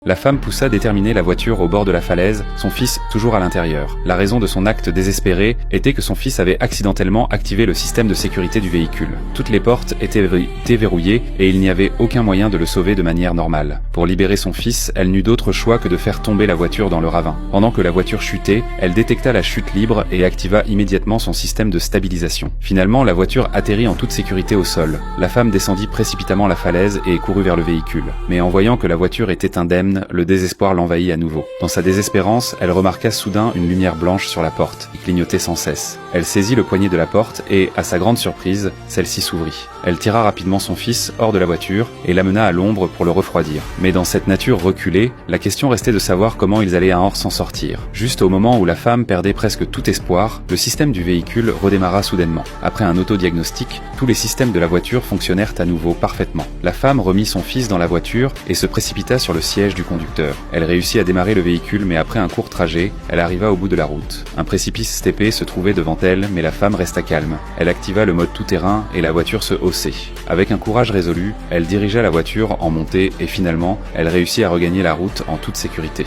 La femme poussa déterminée la voiture au bord de la falaise, son fils toujours à l'intérieur. La raison de son acte désespéré était que son fils avait accidentellement activé le système de sécurité du véhicule. Toutes les portes étaient verrouillées et il n'y avait aucun moyen de le sauver de manière normale. Pour libérer son fils, elle n'eut d'autre choix que de faire tomber la voiture dans le ravin. Pendant que la voiture chutait, elle détecta la chute libre et activa immédiatement son système de stabilisation. Finalement, la voiture atterrit en toute sécurité au sol. La femme descendit précipitamment la falaise et courut vers le véhicule. Mais en voyant que la voiture était indemne, le désespoir l'envahit à nouveau. Dans sa désespérance, elle remarqua soudain une lumière blanche sur la porte, qui clignotait sans cesse. Elle saisit le poignet de la porte et, à sa grande surprise, celle-ci s'ouvrit. Elle tira rapidement son fils hors de la voiture et l'amena à l'ombre pour le refroidir. Mais dans cette nature reculée, la question restait de savoir comment ils allaient s'en sortir. Juste au moment où la femme perdait presque tout espoir, le système du véhicule redémarra soudainement. Après un autodiagnostic, tous les systèmes de la voiture fonctionnèrent à nouveau parfaitement. La femme remit son fils dans la voiture et se précipita sur le siège du conducteur. Elle réussit à démarrer le véhicule, mais après un court trajet, elle arriva au bout de la route. Un précipice steppé se trouvait devant elle, mais la femme resta calme. Elle activa le mode tout-terrain et la voiture se haussait. Avec un courage résolu, elle dirigea la voiture en montée et finalement, elle réussit à regagner la route en toute sécurité.